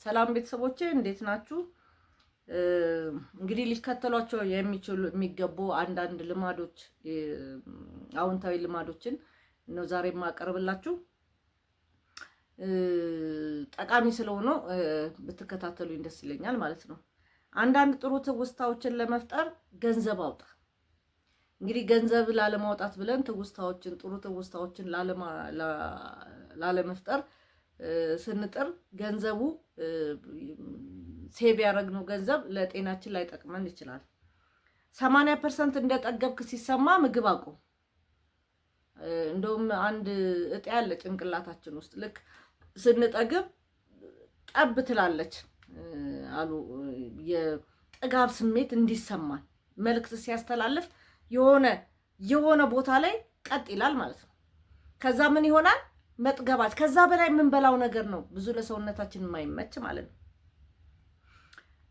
ሰላም ቤተሰቦቼ እንዴት ናችሁ? እንግዲህ ሊከተሏቸው የሚገቡ አንዳንድ ልማዶች አዎንታዊ ልማዶችን ነው ዛሬ የማቀርብላችሁ። ጠቃሚ ስለሆነ ብትከታተሉኝ ደስ ይለኛል ማለት ነው። አንዳንድ ጥሩ ትውስታዎችን ለመፍጠር ገንዘብ አውጣ። እንግዲህ ገንዘብ ላለማውጣት ብለን ትውስታዎችን ጥሩ ትውስታዎችን ላለመፍጠር ስንጥር ገንዘቡ ሴቭ ያደረግነው ገንዘብ ለጤናችን ላይ ጠቅመን ይችላል። 80% እንደጠገብክ ሲሰማ ምግብ አቁም። እንደውም አንድ እጤ ያለ ጭንቅላታችን ውስጥ ልክ ስንጠግብ ጠብ ትላለች አሉ የጥጋብ ስሜት እንዲሰማን መልእክት ሲያስተላልፍ የሆነ ቦታ ላይ ቀጥ ይላል ማለት ነው። ከዛ ምን ይሆናል? መጥገባት ከዛ በላይ የምንበላው ነገር ነው ብዙ ለሰውነታችን የማይመች ማለት ነው።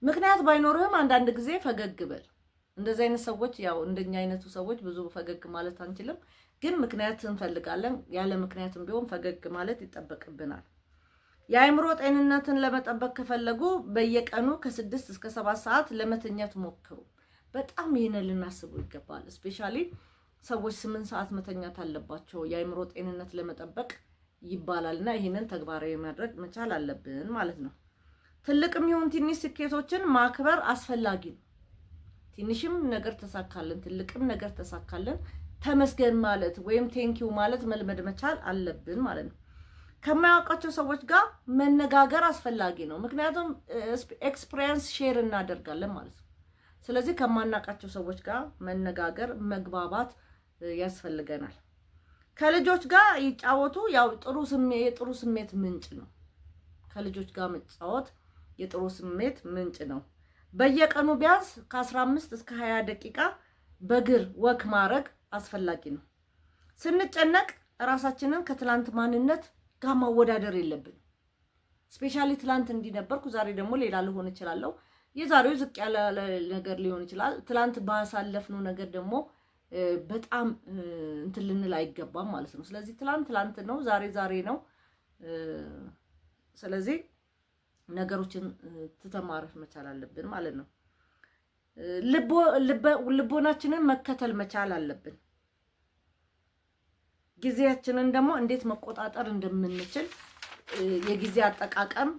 ምክንያት ባይኖርህም አንዳንድ ጊዜ ፈገግ በል። እንደዚህ አይነት ሰዎች ያው እንደኛ አይነቱ ሰዎች ብዙ ፈገግ ማለት አንችልም፣ ግን ምክንያት እንፈልጋለን። ያለ ምክንያትም ቢሆን ፈገግ ማለት ይጠበቅብናል። የአእምሮ ጤንነትን ለመጠበቅ ከፈለጉ በየቀኑ ከ6 እስከ 7 ሰዓት ለመተኛት ሞክሩ። በጣም ይሄንን ልናስበው ይገባል። ስፔሻሊ ሰዎች 8 ሰዓት መተኛት አለባቸው የአእምሮ ጤንነት ለመጠበቅ ይባላልና ይሄንን ተግባራዊ ማድረግ መቻል አለብን ማለት ነው። ትልቅም ይሁን ትንሽ ስኬቶችን ማክበር አስፈላጊ ነው። ትንሽም ነገር ተሳካልን ትልቅም ነገር ተሳካልን ተመስገን ማለት ወይም ቴንኪው ማለት መልመድ መቻል አለብን ማለት ነው። ከማያውቃቸው ሰዎች ጋር መነጋገር አስፈላጊ ነው። ምክንያቱም ኤክስፒሪየንስ ሼር እናደርጋለን ማለት ነው። ስለዚህ ከማናውቃቸው ሰዎች ጋር መነጋገር መግባባት ያስፈልገናል። ከልጆች ጋር ይጫወቱ። ያው የጥሩ ስሜት ምንጭ ነው። ከልጆች ጋር መጫወት የጥሩ ስሜት ምንጭ ነው። በየቀኑ ቢያንስ ከ15 እስከ 20 ደቂቃ በእግር ወክ ማድረግ አስፈላጊ ነው። ስንጨነቅ ራሳችንን ከትላንት ማንነት ጋር ማወዳደር የለብንም። ስፔሻሊ ትላንት እንዲነበርኩ ዛሬ ደግሞ ሌላ ልሆን እችላለሁ። የዛሬው ዝቅ ያለ ነገር ሊሆን ይችላል። ትላንት ባሳለፍነው ነገር ደግሞ በጣም እንትን ልንል አይገባም ማለት ነው። ስለዚህ ትላንት ነው፣ ዛሬ ነው። ስለዚህ ነገሮችን ተተማረፍ መቻል አለብን ማለት ነው። ልቦናችንን መከተል መቻል አለብን። ጊዜያችንን ደግሞ እንዴት መቆጣጠር እንደምንችል የጊዜ አጠቃቀም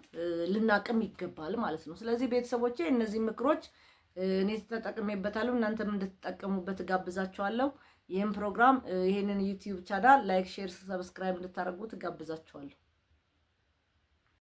ልናቅም ይገባል ማለት ነው። ስለዚህ ቤተሰቦቼ እነዚህ ምክሮች እኔ ተጠቅሜበታለሁ፣ እናንተም እንድትጠቀሙበት ጋብዛችኋለሁ። ይህን ፕሮግራም ይሄንን ዩቲዩብ ቻናል ላይክ፣ ሼር፣ ሰብስክራይብ እንድታደርጉት ጋብዛችኋለሁ።